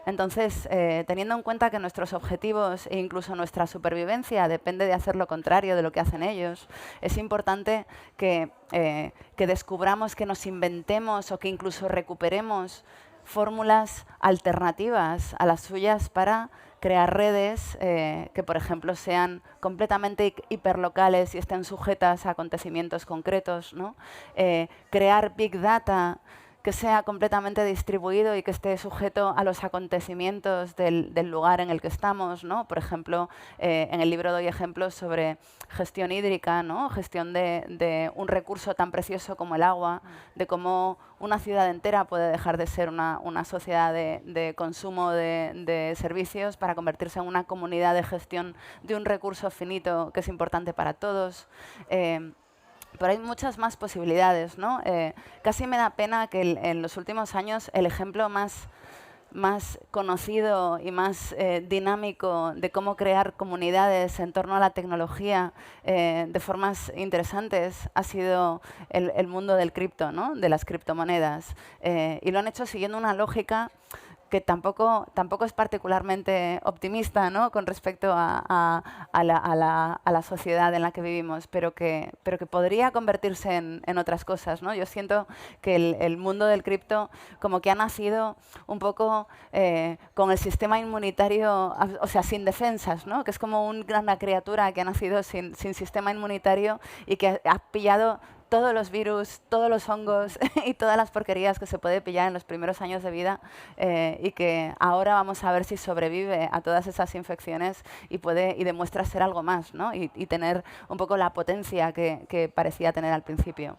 Entonces, teniendo en cuenta que nuestros objetivos e incluso nuestra supervivencia depende de hacer lo contrario de lo que hacen ellos, es importante que descubramos, que nos inventemos o que incluso recuperemos fórmulas alternativas a las suyas para crear redes que, por ejemplo, sean completamente hiperlocales y estén sujetas a acontecimientos concretos, ¿no? Crear Big Data que sea completamente distribuido y que esté sujeto a los acontecimientos del lugar en el que estamos, ¿no? Por ejemplo, en el libro doy ejemplos sobre gestión hídrica, ¿no? Gestión de un recurso tan precioso como el agua, de cómo una ciudad entera puede dejar de ser una sociedad de consumo de servicios para convertirse en una comunidad de gestión de un recurso finito que es importante para todos. Pero hay muchas más posibilidades, ¿no? Casi me da pena que en los últimos años el ejemplo más conocido y más dinámico de cómo crear comunidades en torno a la tecnología de formas interesantes ha sido el mundo del cripto, ¿no? De las criptomonedas. Y lo han hecho siguiendo una lógica que tampoco es particularmente optimista, ¿no? Con respecto a la sociedad en la que vivimos, pero que podría convertirse en otras cosas, ¿no? Yo siento que el mundo del cripto como que ha nacido un poco con el sistema inmunitario, o sea, sin defensas, ¿no? Que es como una criatura que ha nacido sin sistema inmunitario y que ha pillado todos los virus, todos los hongos y todas las porquerías que se puede pillar en los primeros años de vida y que ahora vamos a ver si sobrevive a todas esas infecciones y demuestra ser algo más, ¿no? Y tener un poco la potencia que parecía tener al principio.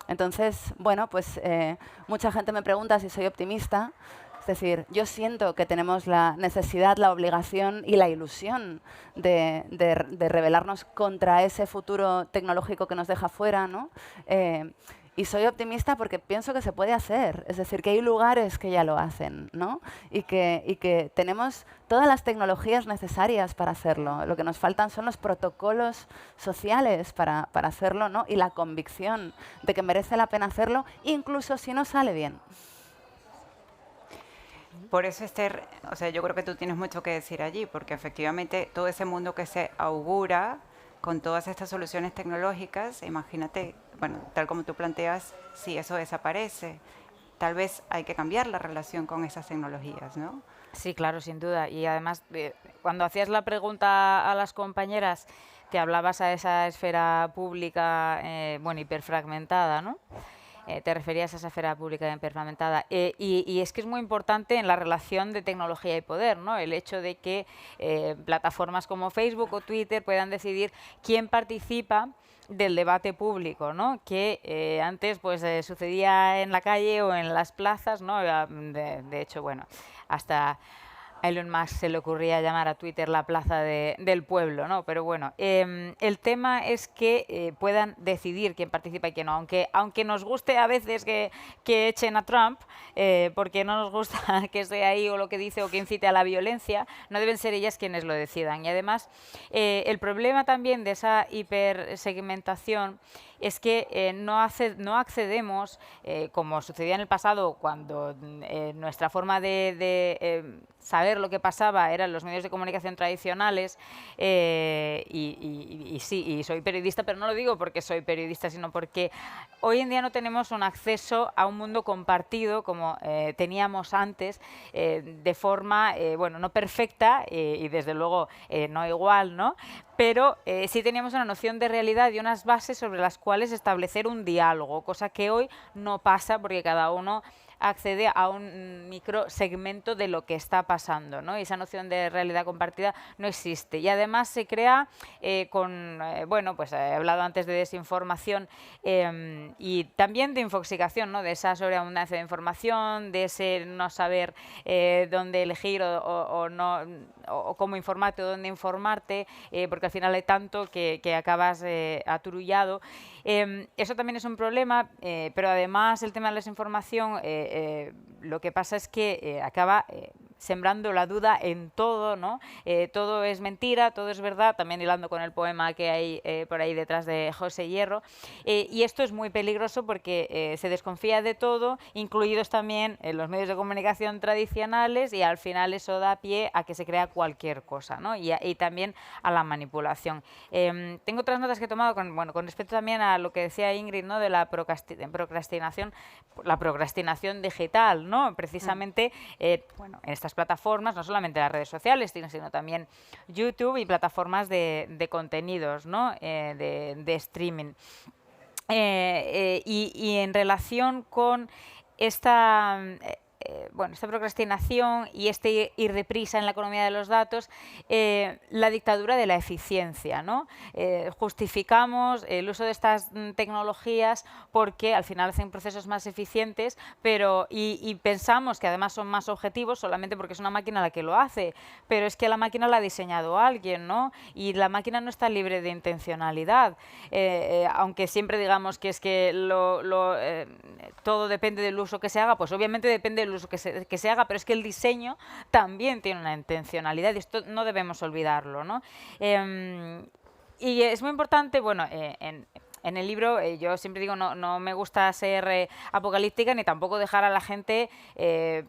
Entonces, bueno, pues mucha gente me pregunta si soy optimista. Es decir, yo siento que tenemos la necesidad, la obligación y la ilusión de rebelarnos contra ese futuro tecnológico que nos deja fuera, ¿no? Y soy optimista porque pienso que se puede hacer. Es decir, que hay lugares que ya lo hacen, ¿no? Y que tenemos todas las tecnologías necesarias para hacerlo. Lo que nos faltan son los protocolos sociales para hacerlo, ¿no? Y la convicción de que merece la pena hacerlo, incluso si no sale bien. Por eso, Esther, o sea, yo creo que tú tienes mucho que decir allí, porque efectivamente todo ese mundo que se augura con todas estas soluciones tecnológicas, imagínate, bueno, tal como tú planteas, si eso desaparece, tal vez hay que cambiar la relación con esas tecnologías, ¿no? Sí, claro, sin duda. Y además, cuando hacías la pregunta a las compañeras, te hablabas a esa esfera pública, bueno, hiperfragmentada, ¿no? Te referías a esa esfera pública hiperfragmentada. Y es que es muy importante en la relación de tecnología y poder, ¿no? El hecho de que plataformas como Facebook o Twitter puedan decidir quién participa del debate público, ¿no? Que antes pues sucedía en la calle o en las plazas, ¿no? De hecho, bueno, hasta a Elon Musk se le ocurría llamar a Twitter la plaza del pueblo, ¿no? Pero bueno, el tema es que puedan decidir quién participa y quién no. Aunque nos guste a veces que echen a Trump, porque no nos gusta que esté ahí o lo que dice o que incite a la violencia, no deben ser ellas quienes lo decidan. Y además, el problema también de esa hipersegmentación es que no accedemos, como sucedía en el pasado, cuando nuestra forma de saber lo que pasaba eran los medios de comunicación tradicionales, y sí, y soy periodista, pero no lo digo porque soy periodista, sino porque hoy en día no tenemos un acceso a un mundo compartido como teníamos antes, de forma, bueno, no perfecta y desde luego no igual, ¿no? Pero sí teníamos una noción de realidad y unas bases sobre las cuales establecer un diálogo, cosa que hoy no pasa porque cada uno accede a un microsegmento de lo que está pasando, ¿no? Y esa noción de realidad compartida no existe. Y además se crea bueno, pues he hablado antes de desinformación y también de infoxicación, ¿no? De esa sobreabundancia de información, de ese no saber dónde elegir o no, o cómo informarte o dónde informarte, porque al final hay tanto que acabas aturullado. Eso también es un problema, pero además el tema de la desinformación, lo que pasa es que acaba sembrando la duda en todo, ¿no? Todo es mentira, todo es verdad, también hilando con el poema que hay por ahí detrás de José Hierro. Y esto es muy peligroso porque se desconfía de todo, incluidos también los medios de comunicación tradicionales, y al final eso da pie a que se crea cualquier cosa, ¿no? Y también a la manipulación. Tengo otras notas que he tomado con respecto también a lo que decía Ingrid, ¿no? De la procrastinación digital, ¿no? Precisamente, bueno, en estas plataformas, no solamente las redes sociales, sino también YouTube y plataformas de contenidos, ¿no? de streaming. Y en relación con esta procrastinación y este ir deprisa en la economía de los datos, la dictadura de la eficiencia, ¿no? Justificamos el uso de estas tecnologías porque al final hacen procesos más eficientes, y pensamos que además son más objetivos solamente porque es una máquina la que lo hace, pero es que la máquina la ha diseñado alguien, ¿no? Y la máquina no está libre de intencionalidad, aunque siempre digamos que es que todo depende del uso que se haga, pues obviamente depende del uso que se haga, pero es que el diseño también tiene una intencionalidad y esto no debemos olvidarlo, ¿no? Y es muy importante, bueno, en el libro yo siempre digo, no me gusta ser apocalíptica ni tampoco dejar a la gente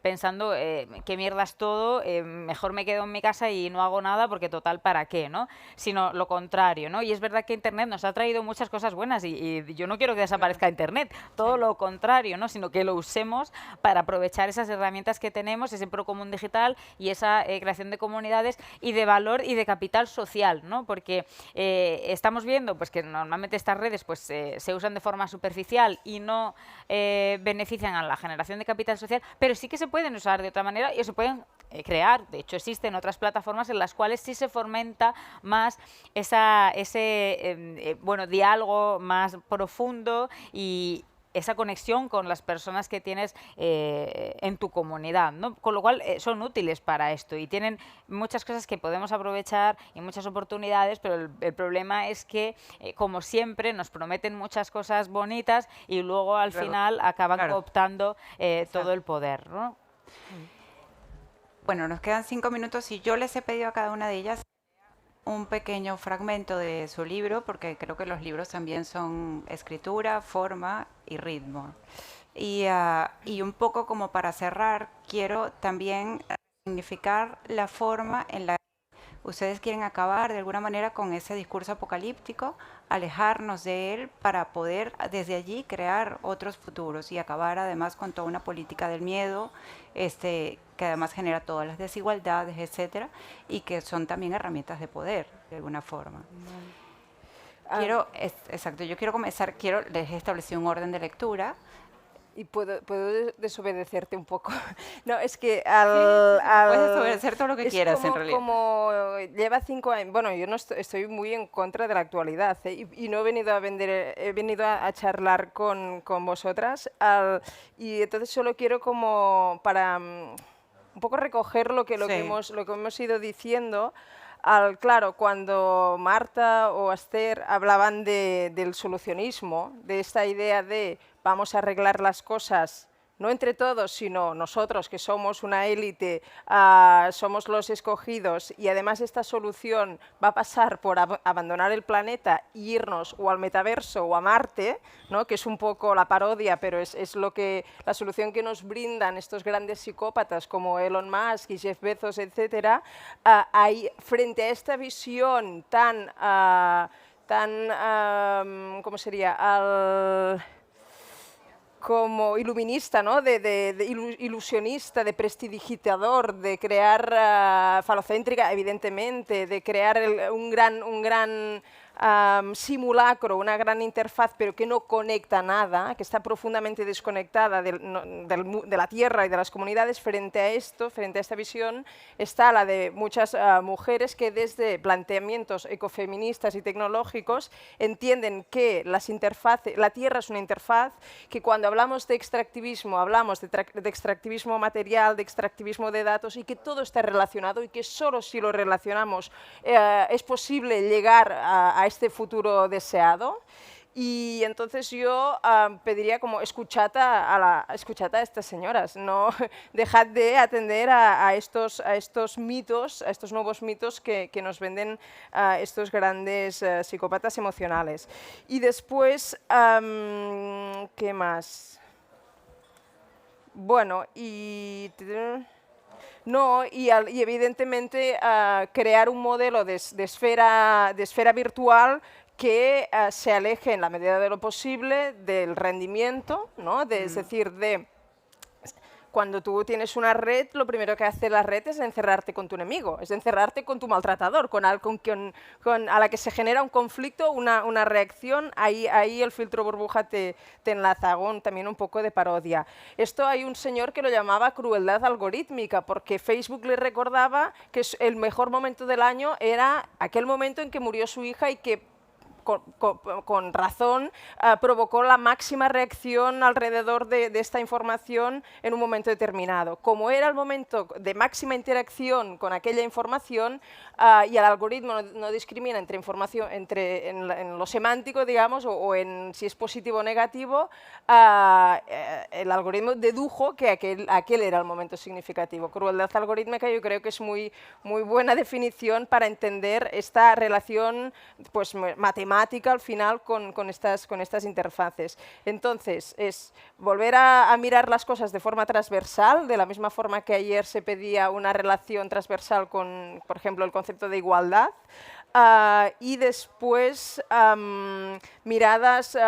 pensando qué mierda es todo, mejor me quedo en mi casa y no hago nada porque total, ¿para qué? ¿No? Sino lo contrario, ¿no? Y es verdad que Internet nos ha traído muchas cosas buenas y yo no quiero que desaparezca Internet, todo lo contrario, ¿no? Sino que lo usemos para aprovechar esas herramientas que tenemos, ese procomún digital y esa creación de comunidades y de valor y de capital social, ¿no? Porque estamos viendo pues que normalmente estas redes pues se usan de forma superficial y no benefician a la generación de capital social, pero sí que se pueden usar de otra manera y se pueden crear. De hecho, existen otras plataformas en las cuales sí se fomenta más ese diálogo más profundo y esa conexión con las personas que tienes en tu comunidad, ¿no? Con lo cual son útiles para esto y tienen muchas cosas que podemos aprovechar y muchas oportunidades, pero el problema es que, como siempre, nos prometen muchas cosas bonitas y luego al final acaban cooptando todo el poder, ¿no? Bueno, nos quedan 5 minutos y yo les he pedido a cada una de ellas un pequeño fragmento de su libro, porque creo que los libros también son escritura, forma y ritmo. Y un poco como para cerrar, quiero también significar la forma en la que ustedes quieren acabar de alguna manera con ese discurso apocalíptico, alejarnos de él para poder desde allí crear otros futuros y acabar además con toda una política del miedo, que además genera todas las desigualdades, etcétera, y que son también herramientas de poder de alguna forma. Yo quiero comenzar, les establecí un orden de lectura. ¿Y puedo desobedecerte un poco? No, es que puedes desobedecer todo lo que quieras, en realidad. Como lleva 5 años, bueno, yo no estoy muy en contra de la actualidad y no he venido a vender, he venido a charlar con vosotras y entonces solo quiero como para un poco recoger lo que hemos ido diciendo. Claro, cuando Marta o Esther hablaban del solucionismo, de esta idea de vamos a arreglar las cosas, no entre todos, sino nosotros, que somos una élite, somos los escogidos, y además esta solución va a pasar por abandonar el planeta e irnos o al metaverso o a Marte, ¿no? Que es un poco la parodia, pero es la solución que nos brindan estos grandes psicópatas como Elon Musk y Jeff Bezos, etcétera, frente a esta visión ¿cómo sería? Como iluminista, ¿no? Ilusionista, de prestidigitador, de crear falocéntrica, evidentemente, de crear un gran simulacro, una gran interfaz, pero que no conecta nada, que está profundamente desconectada de la Tierra y de las comunidades. Frente a esto, frente a esta visión, está la de muchas mujeres que desde planteamientos ecofeministas y tecnológicos entienden que la Tierra es una interfaz, que cuando hablamos de extractivismo, hablamos de extractivismo material, de extractivismo de datos, y que todo está relacionado, y que solo si lo relacionamos es posible llegar a este futuro deseado. Y entonces yo pediría como escuchad a estas señoras, no dejad de atender a estos mitos, a estos nuevos mitos que nos venden estos grandes psicópatas emocionales. Y después, ¿qué más? Bueno, y evidentemente crear un modelo de esfera virtual que se aleje en la medida de lo posible del rendimiento, ¿no? Es decir, cuando tú tienes una red, lo primero que hace la red es encerrarte con tu enemigo, es encerrarte con tu maltratador, a la que se genera un conflicto, una reacción, ahí el filtro burbuja te enlaza. Hago también un poco de parodia. Esto hay un señor que lo llamaba crueldad algorítmica, porque Facebook le recordaba que el mejor momento del año era aquel momento en que murió su hija y que con razón provocó la máxima reacción alrededor de esta información en un momento determinado. Como era el momento de máxima interacción con aquella información y el algoritmo no discrimina entre información, en lo semántico, digamos, o en si es positivo o negativo, el algoritmo dedujo que aquel era el momento significativo. Crueldad algorítmica yo creo que es muy buena definición para entender esta relación pues, matemática al final con estas interfaces. Entonces, es volver a mirar las cosas de forma transversal, de la misma forma que ayer se pedía una relación transversal con, por ejemplo, el concepto de igualdad, y después miradas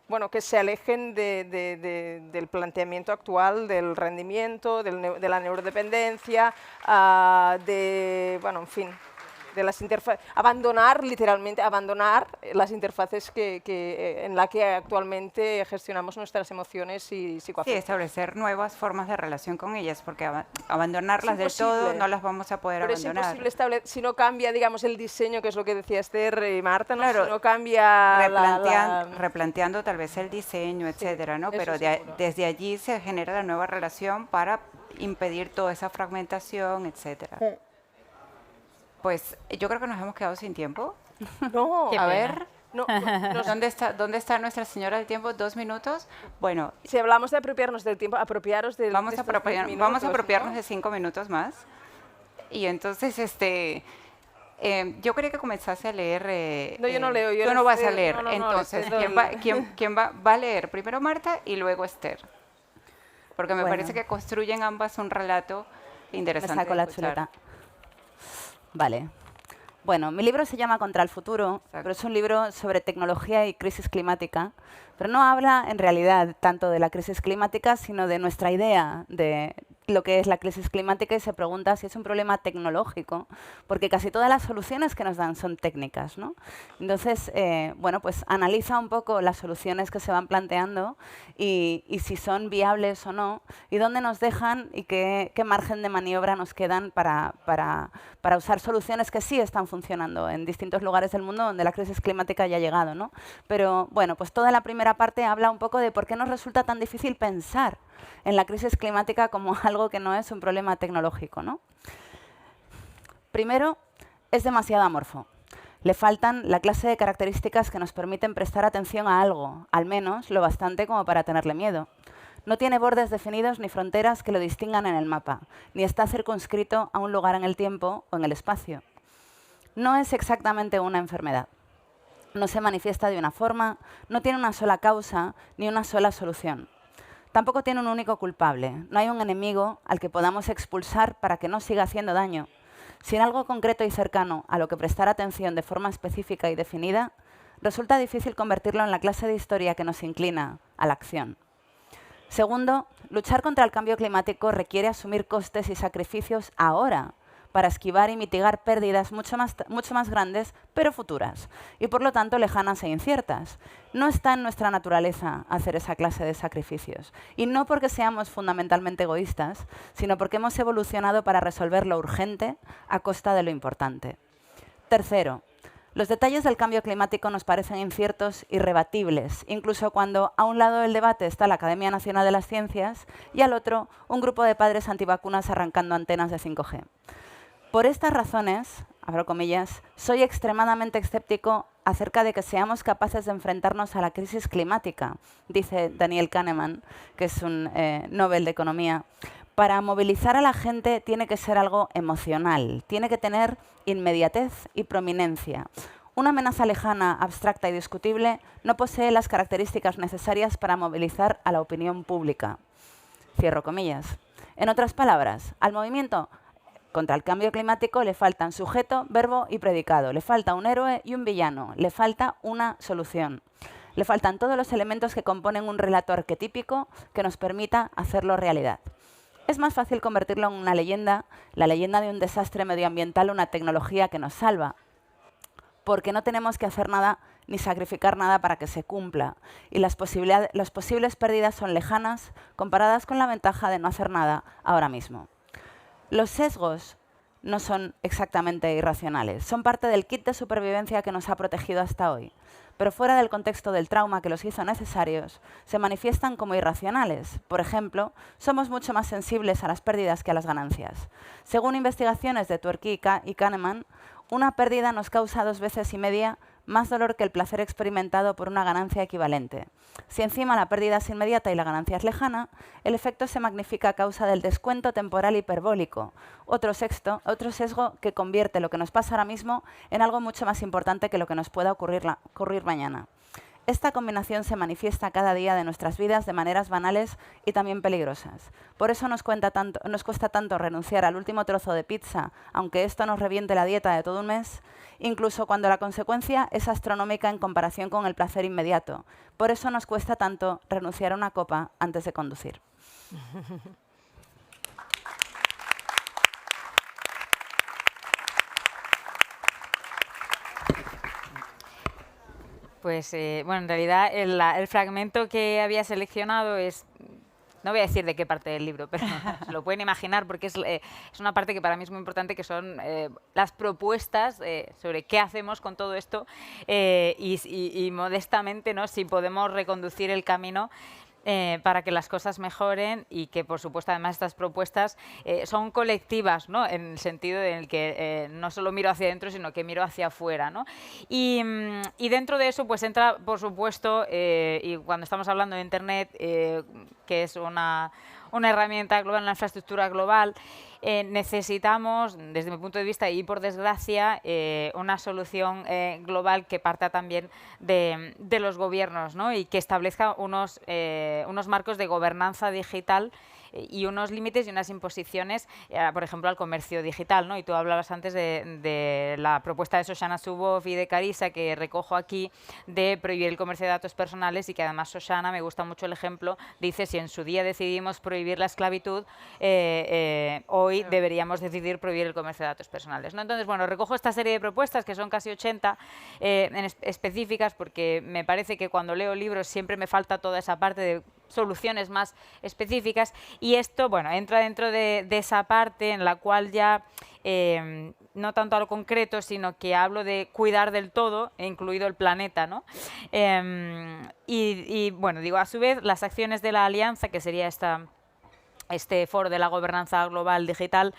bueno, que se alejen del planteamiento actual del rendimiento, de la neurodependencia, bueno, en fin, de las interfaces, literalmente abandonar las interfaces en las que actualmente gestionamos nuestras emociones y Sí, psicoafectivas. establecer nuevas formas de relación con ellas, porque abandonarlas del todo no las vamos a poder Pero abandonar. es imposible si no cambia, digamos, el diseño, que es lo que decía Esther y Marta, ¿no? Claro, Si no cambia replanteando tal vez el diseño, etcétera, ¿no? Pero seguro. desde allí se genera la nueva relación para impedir toda esa fragmentación, etcétera. Pues yo creo que nos hemos quedado sin tiempo. No, Qué A pena. ver, no, ¿dónde está Nuestra Señora del Tiempo? 2 minutos. Bueno, si hablamos de apropiarnos del tiempo, apropiaros del vamos a apropiarnos ¿no? de 5 minutos más. Y entonces, yo quería que comenzase a leer. No, yo no leo. Tú no vas a leer. No, Entonces, Esther, ¿quién va a leer? Primero Marta y luego Esther. Porque me Bueno. parece que construyen ambas un relato Me interesante. saco de la escuchar. chuleta. Vale. Bueno, mi libro se llama Contra el futuro, Exacto. pero es un libro sobre tecnología y crisis climática, pero no habla en realidad tanto de la crisis climática, sino de nuestra idea de lo que es la crisis climática, y se pregunta si es un problema tecnológico, porque casi todas las soluciones que nos dan son técnicas, ¿no? Entonces, bueno, pues analiza un poco las soluciones que se van planteando y si son viables o no, y dónde nos dejan y qué margen de maniobra nos quedan para usar soluciones que sí están funcionando en distintos lugares del mundo donde la crisis climática ya ha llegado, ¿no? Pero, bueno, pues toda la primera parte habla un poco de por qué nos resulta tan difícil pensar en la crisis climática como algo que no es un problema tecnológico, ¿no? Primero, es demasiado amorfo. Le faltan la clase de características que nos permiten prestar atención a algo, al menos lo bastante como para tenerle miedo. No tiene bordes definidos ni fronteras que lo distingan en el mapa, ni está circunscrito a un lugar en el tiempo o en el espacio. No es exactamente una enfermedad. No se manifiesta de una forma, no tiene una sola causa ni una sola solución. Tampoco tiene un único culpable. No hay un enemigo al que podamos expulsar para que no siga haciendo daño. Sin algo concreto y cercano a lo que prestar atención de forma específica y definida, resulta difícil convertirlo en la clase de historia que nos inclina a la acción. Segundo, luchar contra el cambio climático requiere asumir costes y sacrificios ahora, para esquivar y mitigar pérdidas mucho más grandes, pero futuras, y por lo tanto lejanas e inciertas. No está en nuestra naturaleza hacer esa clase de sacrificios, y no porque seamos fundamentalmente egoístas, sino porque hemos evolucionado para resolver lo urgente a costa de lo importante. Tercero, los detalles del cambio climático nos parecen inciertos y rebatibles, incluso cuando a un lado del debate está la Academia Nacional de las Ciencias y al otro un grupo de padres antivacunas arrancando antenas de 5G. Por estas razones, abro comillas, soy extremadamente escéptico acerca de que seamos capaces de enfrentarnos a la crisis climática, dice Daniel Kahneman, que es un Nobel de Economía. Para movilizar a la gente tiene que ser algo emocional, tiene que tener inmediatez y prominencia. Una amenaza lejana, abstracta y discutible no posee las características necesarias para movilizar a la opinión pública. Cierro comillas. En otras palabras, al movimiento contra el cambio climático le faltan sujeto, verbo y predicado. Le falta un héroe y un villano. Le falta una solución. Le faltan todos los elementos que componen un relato arquetípico que nos permita hacerlo realidad. Es más fácil convertirlo en una leyenda, la leyenda de un desastre medioambiental o una tecnología que nos salva, porque no tenemos que hacer nada ni sacrificar nada para que se cumpla, y las posibles pérdidas son lejanas comparadas con la ventaja de no hacer nada ahora mismo. Los sesgos no son exactamente irracionales, son parte del kit de supervivencia que nos ha protegido hasta hoy, pero fuera del contexto del trauma que los hizo necesarios, se manifiestan como irracionales. Por ejemplo, somos mucho más sensibles a las pérdidas que a las ganancias. Según investigaciones de Twerky y Kahneman, una pérdida nos causa 2,5 veces más dolor que el placer experimentado por una ganancia equivalente. Si encima la pérdida es inmediata y la ganancia es lejana, el efecto se magnifica a causa del descuento temporal hiperbólico, otro sesgo que convierte lo que nos pasa ahora mismo en algo mucho más importante que lo que nos pueda ocurrir mañana. Esta combinación se manifiesta cada día de nuestras vidas de maneras banales y también peligrosas. Por eso nos cuesta tanto renunciar al último trozo de pizza, aunque esto nos reviente la dieta de todo un mes, incluso cuando la consecuencia es astronómica en comparación con el placer inmediato. Por eso nos cuesta tanto renunciar a una copa antes de conducir. Pues bueno, en realidad el fragmento que había seleccionado es, no voy a decir de qué parte del libro, pero se lo pueden imaginar porque es una parte que para mí es muy importante, que son las propuestas sobre qué hacemos con todo esto y modestamente, ¿no?, si podemos reconducir el camino para que las cosas mejoren, y que por supuesto además estas propuestas son colectivas, ¿no?, en el sentido en el que no solo miro hacia adentro sino que miro hacia afuera, ¿no? Y dentro de eso pues entra por supuesto, y cuando estamos hablando de Internet, que es una herramienta global, una infraestructura global, necesitamos, desde mi punto de vista y por desgracia, una solución global que parta también de los gobiernos, ¿no?, y que establezca unos marcos de gobernanza digital y unos límites y unas imposiciones, por ejemplo, al comercio digital, ¿no? Y tú hablabas antes de la propuesta de Shoshana Zuboff y de Carissa, que recojo aquí, de prohibir el comercio de datos personales, y que además Shoshana, me gusta mucho el ejemplo, dice: si en su día decidimos prohibir la esclavitud, hoy deberíamos decidir prohibir el comercio de datos personales, ¿no? Entonces, bueno, recojo esta serie de propuestas, que son casi 80, específicas, porque me parece que cuando leo libros siempre me falta toda esa parte de soluciones más específicas, y esto, bueno, entra dentro de esa parte en la cual ya no tanto a lo concreto, sino que hablo de cuidar del todo, incluido el planeta, ¿no? Y bueno, digo, a su vez, las acciones de la alianza, que sería este foro de la gobernanza global digital,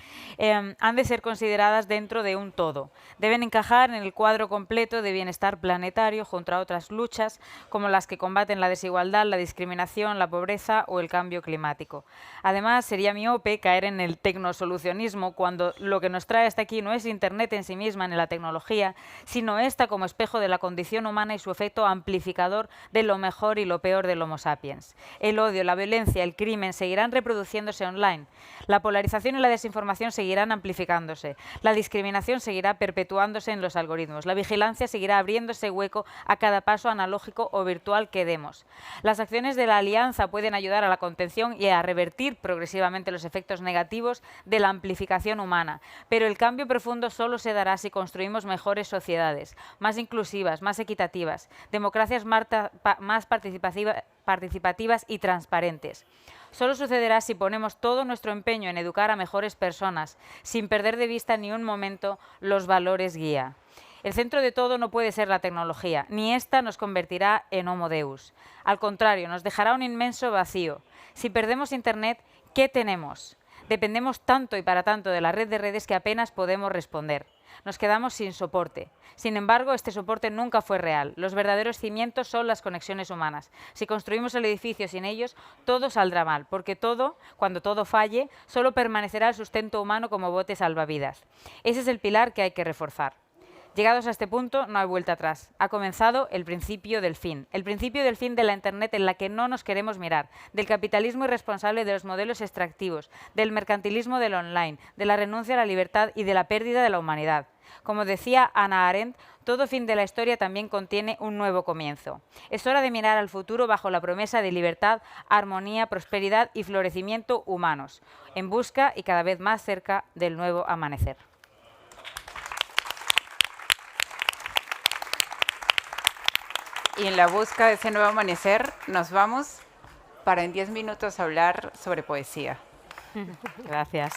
han de ser consideradas dentro de un todo. Deben encajar en el cuadro completo de bienestar planetario junto a otras luchas como las que combaten la desigualdad, la discriminación, la pobreza o el cambio climático. Además, sería miope caer en el tecnosolucionismo cuando lo que nos trae hasta aquí no es Internet en sí misma ni la tecnología, sino esta como espejo de la condición humana y su efecto amplificador de lo mejor y lo peor del Homo sapiens. El odio, la violencia, el crimen seguirán reproduciendo haciéndose online. La polarización y la desinformación seguirán amplificándose. La discriminación seguirá perpetuándose en los algoritmos. La vigilancia seguirá abriéndose hueco a cada paso analógico o virtual que demos. Las acciones de la Alianza pueden ayudar a la contención y a revertir progresivamente los efectos negativos de la amplificación humana, pero el cambio profundo solo se dará si construimos mejores sociedades, más inclusivas, más equitativas, democracias más participativas y transparentes. Solo sucederá si ponemos todo nuestro empeño en educar a mejores personas, sin perder de vista ni un momento los valores guía. El centro de todo no puede ser la tecnología, ni esta nos convertirá en Homo Deus. Al contrario, nos dejará un inmenso vacío. Si perdemos Internet, ¿qué tenemos? Dependemos tanto y para tanto de la red de redes que apenas podemos responder. Nos quedamos sin soporte. Sin embargo, este soporte nunca fue real. Los verdaderos cimientos son las conexiones humanas. Si construimos el edificio sin ellos, todo saldrá mal, porque cuando todo falle, solo permanecerá el sustento humano como bote salvavidas. Ese es el pilar que hay que reforzar. Llegados a este punto, no hay vuelta atrás. Ha comenzado el principio del fin. El principio del fin de la Internet en la que no nos queremos mirar, del capitalismo irresponsable de los modelos extractivos, del mercantilismo del online, de la renuncia a la libertad y de la pérdida de la humanidad. Como decía Hannah Arendt, todo fin de la historia también contiene un nuevo comienzo. Es hora de mirar al futuro bajo la promesa de libertad, armonía, prosperidad y florecimiento humanos, en busca y cada vez más cerca del nuevo amanecer. Y en la busca de ese nuevo amanecer nos vamos para en 10 minutos hablar sobre poesía. Gracias.